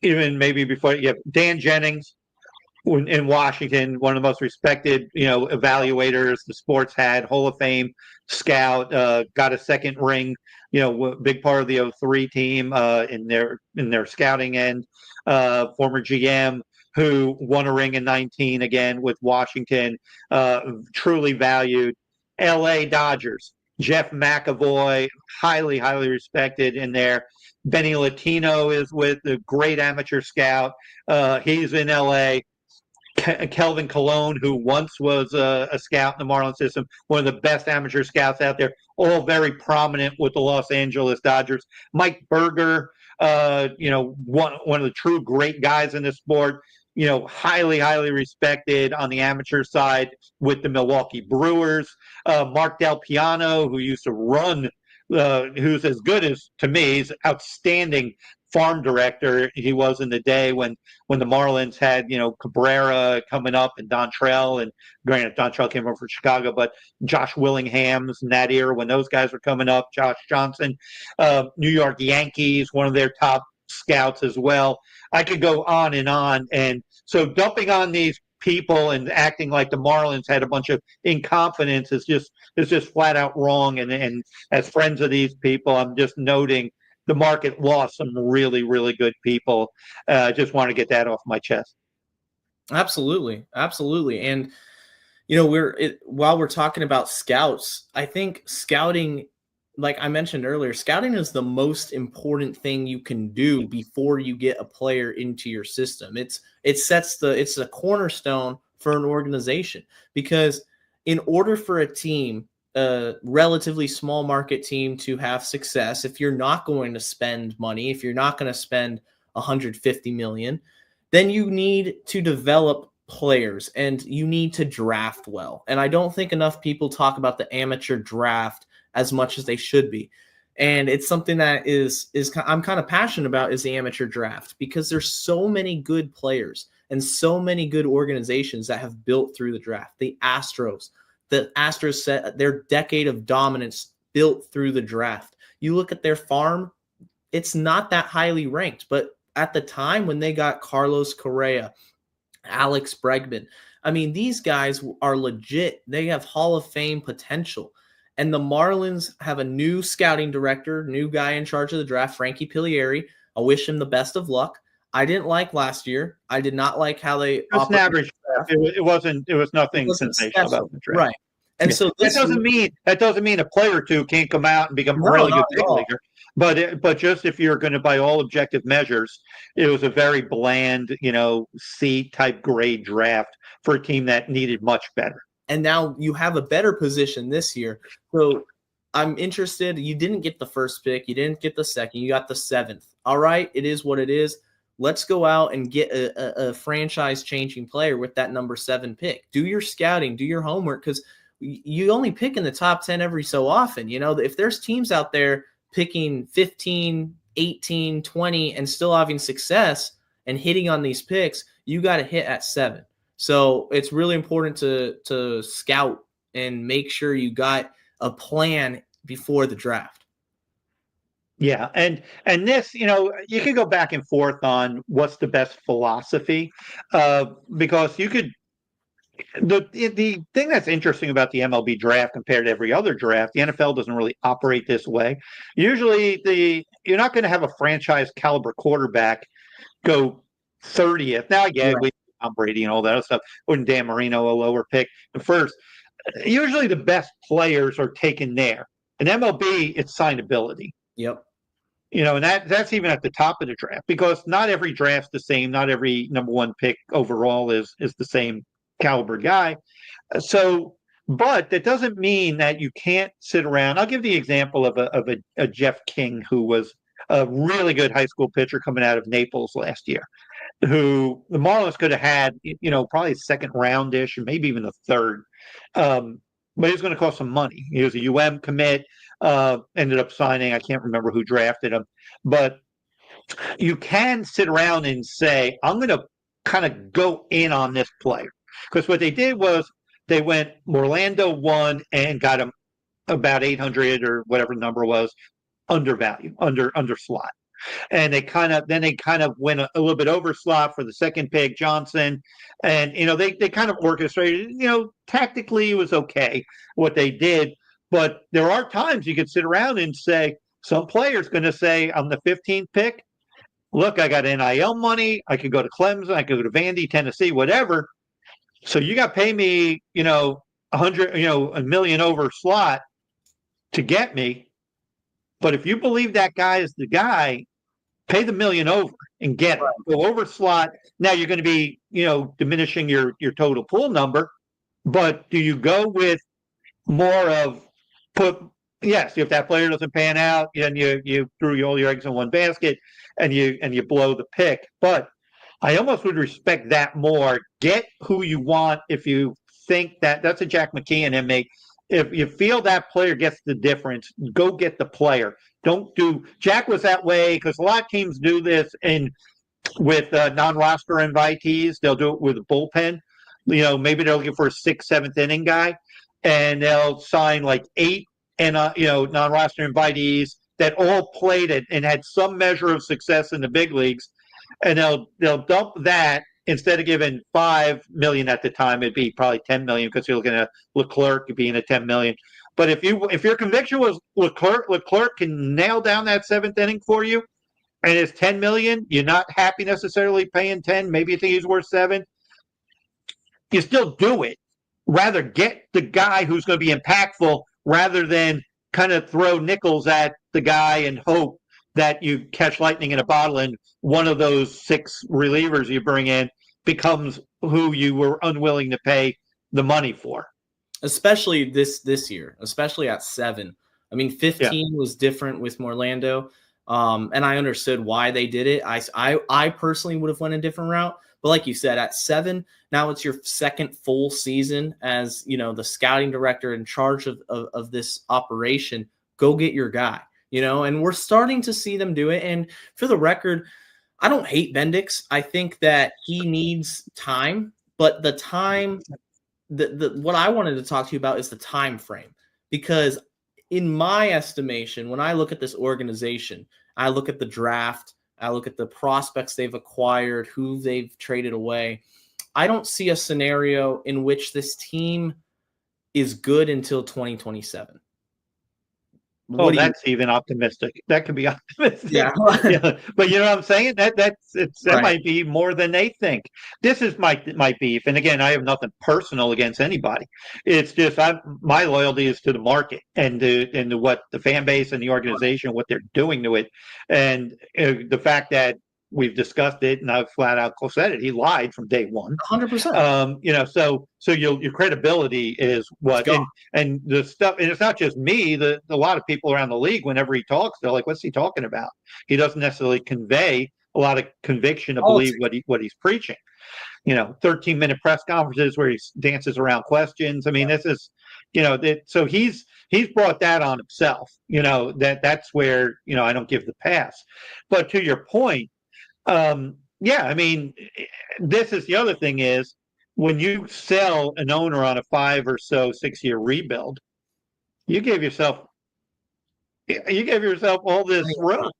even maybe before, you have Dan Jennings in Washington, one of the most respected, evaluators the sports had, Hall of Fame scout, got a 2nd ring, big part of the 03 team in their scouting end, former GM who won a ring in 19 again with Washington, truly valued. LA Dodgers, Jeff McAvoy, highly, highly respected in there. Benny Latino is with the great amateur scout. He's in LA. Kelvin Colon, who once was a scout in the Marlins system, one of the best amateur scouts out there, all very prominent with the Los Angeles Dodgers. Mike Berger, one of the true great guys in the sport, highly, highly respected on the amateur side with the Milwaukee Brewers. Mark Del Piano, who used to run, who's as good as, to me, he's outstanding farm director he was in the day when the Marlins had, Cabrera coming up, and Dontrell, and granted Dontrell came over from Chicago, but Josh Willingham's in that era when those guys were coming up, Josh Johnson, New York Yankees, one of their top scouts as well. I could go on. And so dumping on these people and acting like the Marlins had a bunch of incompetence is just flat out wrong. And as friends of these people, I'm just noting the market lost some really, really good people. I just want to get that off my chest. Absolutely. And, while we're talking about scouts, I think scouting, like I mentioned earlier, scouting is the most important thing you can do before you get a player into your system. It's a cornerstone for an organization, because in order for a team, a relatively small market team, to have success, if you're not going to spend money, if you're not going to spend $150 million, then you need to develop players and you need to draft well. And I don't think enough people talk about the amateur draft as much as they should be. And it's something that I'm kind of passionate about, is the amateur draft, because there's so many good players and so many good organizations that have built through the draft. The Astros set their decade of dominance built through the draft. You look at their farm, it's not that highly ranked, but at the time when they got Carlos Correa, Alex Bregman, I mean, these guys are legit. They have Hall of Fame potential. And the Marlins have a new scouting director, new guy in charge of the draft, Frankie Pilieri. I wish him the best of luck. I didn't like last year. I did not like how they Just an average. It was nothing sensational about the draft. Right. And so that doesn't mean a player or two can't come out and become a really good big leaguer. But just if you're going to, by all objective measures, it was a very bland, C type grade draft for a team that needed much better. And now you have a better position this year. So I'm interested. You didn't get the first pick. You didn't get the second. You got the 7th. All right. It is what it is. Let's go out and get a franchise-changing player with that number 7 pick. Do your scouting, do your homework, because you only pick in the top 10 every so often. If there's teams out there picking 15, 18, 20, and still having success and hitting on these picks, you got to hit at 7. So it's really important to scout and make sure you got a plan before the draft. Yeah, and this, you could go back and forth on what's the best philosophy, because you could. The thing that's interesting about the MLB draft compared to every other draft, the NFL doesn't really operate this way. Usually, you're not going to have a franchise caliber quarterback go 30th. Now, again, we Tom Brady and all that other stuff. Wouldn't Dan Marino a lower pick first? Usually, the best players are taken there. In MLB, it's signability. Yep. And that's even at the top of the draft, because not every draft's the same. Not every number 1 pick overall is the same caliber guy. So, but that doesn't mean that you can't sit around. I'll give the example of a Jeff King, who was a really good high school pitcher coming out of Naples last year, who the Marlins could have had, probably second roundish, and maybe even the third. But he was going to cost some money. He was a UM commit, ended up signing. I can't remember who drafted him, but you can sit around and say, I'm going to kind of go in on this player. Because what they did was they went Orlando 1 and got him about 800 or whatever the number was, undervalued, under slot. And they kind of went a little bit over slot for the second pick, Johnson. And, they kind of orchestrated, tactically it was okay what they did. But there are times you could sit around and say, some player's going to say, I'm the 15th pick. Look, I got NIL money. I could go to Clemson. I could go to Vandy, Tennessee, whatever. So you got to pay me, $1 million over slot to get me. But if you believe that guy is the guy, pay the $1 million over and get it. Go over slot. Now you're going to be, diminishing your total pool number. But do you go with more of yes, if that player doesn't pan out, and you threw all your eggs in one basket, and you blow the pick. But I almost would respect that more. Get who you want. If you think that's a Jack McKeon inmate. If you feel that player gets the difference, go get the player. Don't do. Jack was that way because a lot of teams do this with non-roster invitees. They'll do it with a bullpen. Maybe they're looking for a 6th, 7th inning guy, and they'll sign like 8 and non-roster invitees that all played it and had some measure of success in the big leagues, and they'll dump that. Instead of giving $5 million at the time, it'd be probably $10 million, because you're looking at Leclerc being at $10 million. But if your conviction was Leclerc can nail down that 7th inning for you, and it's $10 million, you're not happy necessarily paying 10. Maybe you think he's worth 7. You still do it. Rather get the guy who's going to be impactful, rather than kind of throw nickels at the guy and hope that you catch lightning in a bottle and one of those 6 relievers you bring in becomes who you were unwilling to pay the money for. Especially this year, especially at 7. I mean, 15 was different with Orlando, and I understood why they did it. I personally would have went a different route, but like you said, at 7, now it's your second full season as the scouting director in charge of this operation. Go get your guy. And we're starting to see them do it. And for the record, I don't hate Bendix. I think that he needs time, but the time, what I wanted to talk to you about is the time frame, because in my estimation, when I look at this organization, I look at the draft, I look at the prospects they've acquired, who they've traded away. I don't see a scenario in which this team is good until 2027. That's even optimistic. That could be optimistic. Yeah. Yeah. But you know what I'm saying? That Right. might be more than they think. This is my beef. And again, I have nothing personal against anybody. It's just my loyalty is to the market and to what the fan base and the organization, what they're doing to it. And the fact that we've discussed it, and I've flat out said it. He lied from day one. 100%. So your credibility is what, and the stuff, and it's not just me. A lot of people around the league, whenever he talks, they're like, "What's he talking about?" He doesn't necessarily convey a lot of conviction to believe Politics. what he's preaching. 13-minute press conferences where he dances around questions. I mean, this is, so he's brought that on himself. That's where I don't give the pass. But to your point, yeah, I mean, this is the other thing is when you sell an owner on a 5 or so 6-year rebuild, you give yourself all this room.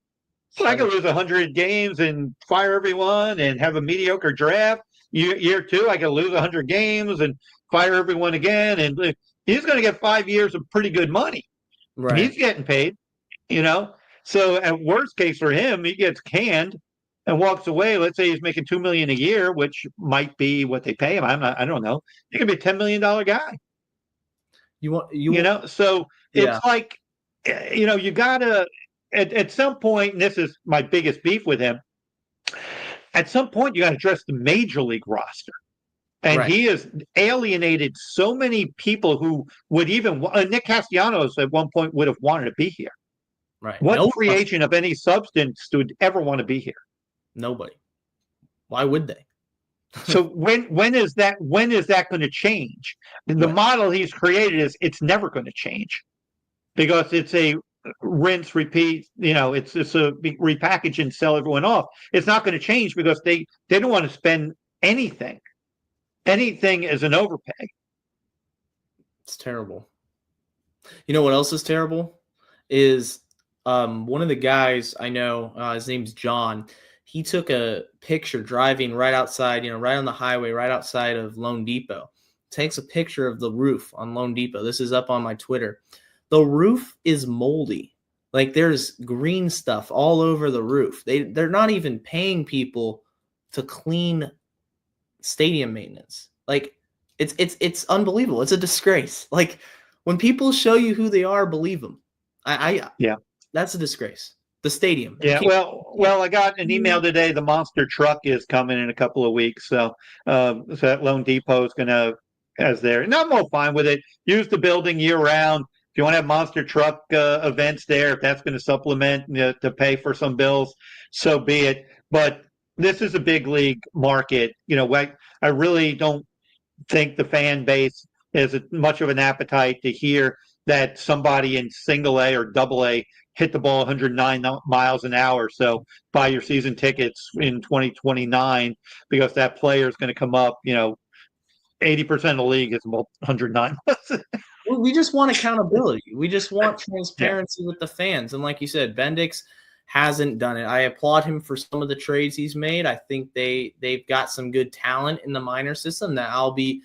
So I could lose 100 games and fire everyone and have a mediocre draft. Year 2, I could lose 100 games and fire everyone again. And he's going to get 5 years of pretty good money. Right. He's getting paid, So at worst case for him, he gets canned and walks away. Let's say he's making $2 million a year, which might be what they pay him. I don't know. He could be a $10 million guy. So it's like, you gotta at some point, and this is my biggest beef with him. At some point, you got to address the major league roster. And he has alienated so many people who would even Nick Castellanos at one point would have wanted to be here. Right. What free agent of any substance would ever want to be here? Nobody. Why would they? So when is that going to change? The model he's created is it's never going to change because it's a rinse, repeat. It's just a repackage and sell everyone off. It's not going to change because they don't want to spend anything. Anything is an overpay. It's terrible. You know what else is terrible? Is one of the guys I know, his name's John. He took a picture driving right outside, right on the highway, right outside of Lone Depot. Takes a picture of the roof on Lone Depot. This is up on my Twitter. The roof is moldy. Like there's green stuff all over the roof. They're not even paying people to clean stadium maintenance. Like it's unbelievable. It's a disgrace. Like when people show you who they are, believe them. Yeah, that's a disgrace. The stadium. Yeah. Well, I got an email today. The monster truck is coming in a couple of weeks. So that Lone Depot is going to has there. And I'm all fine with it. Use the building year round. If you want to have monster truck events there, if that's going to supplement to pay for some bills, so be it. But this is a big league market. I really don't think the fan base has much of an appetite to hear that somebody in single A or double A hit the ball 109 miles an hour. So buy your season tickets in 2029 because that player is going to come up, 80% of the league is 109. We just want accountability. We just want transparency with the fans. And like you said, Bendix hasn't done it. I applaud him for some of the trades he's made. I think they've got some good talent in the minor system that I'll be,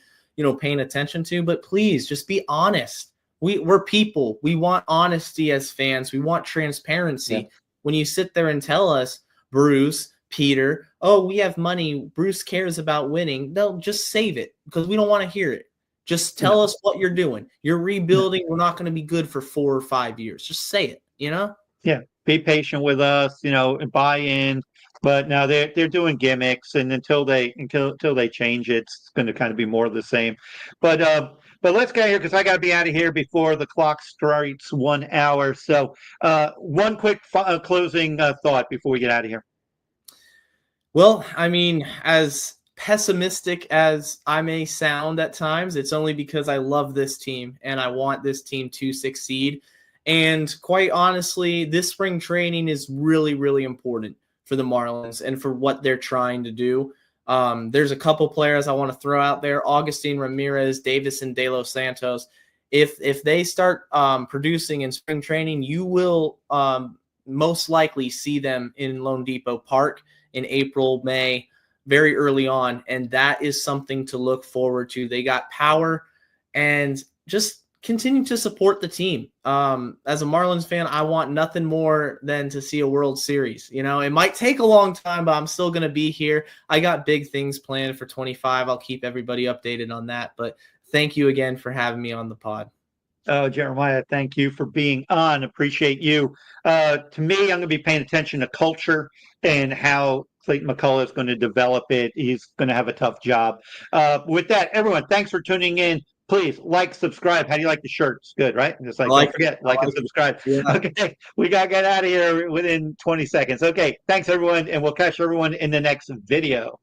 paying attention to. But please just be honest. We're people. We want honesty as fans. We want transparency. Yeah. When you sit there and tell us, Bruce, Peter, oh, we have money, Bruce cares about winning. No, just save it because we don't want to hear it. Just tell us what you're doing. You're rebuilding. We're not going to be good for 4 or 5 years. Just say it, Yeah. Be patient with us, and buy in. But now they're doing gimmicks, and until they change it, it's going to kind of be more of the same. But let's get here because I got to be out of here before the clock strikes 1 hour. So one quick closing thought before we get out of here. Well, I mean, as pessimistic as I may sound at times, it's only because I love this team and I want this team to succeed. And quite honestly, this spring training is really, really important for the Marlins and for what they're trying to do. There's a couple players I want to throw out there: Augustin Ramirez, Davison De Los Santos. If they start producing in spring training, you will most likely see them in Lone Depot Park in April, May, very early on, and that is something to look forward to. They got power, and just continue to support the team. As a Marlins fan, I want nothing more than to see a World Series. It might take a long time, but I'm still going to be here. I got big things planned for 25. I'll keep everybody updated on that, but thank you again for having me on the pod. Jeremiah, thank you for being on. Appreciate you. To me, I'm going to be paying attention to culture and how Clayton McCullough is going to develop it. He's going to have a tough job. With that, everyone, thanks for tuning in. Please like, subscribe. How do you like the shirts? Good, right? Just like, I like don't forget, it. I like and like it. subscribe. Yeah. Okay, we got to get out of here within 20 seconds. Okay, thanks everyone, and we'll catch everyone in the next video.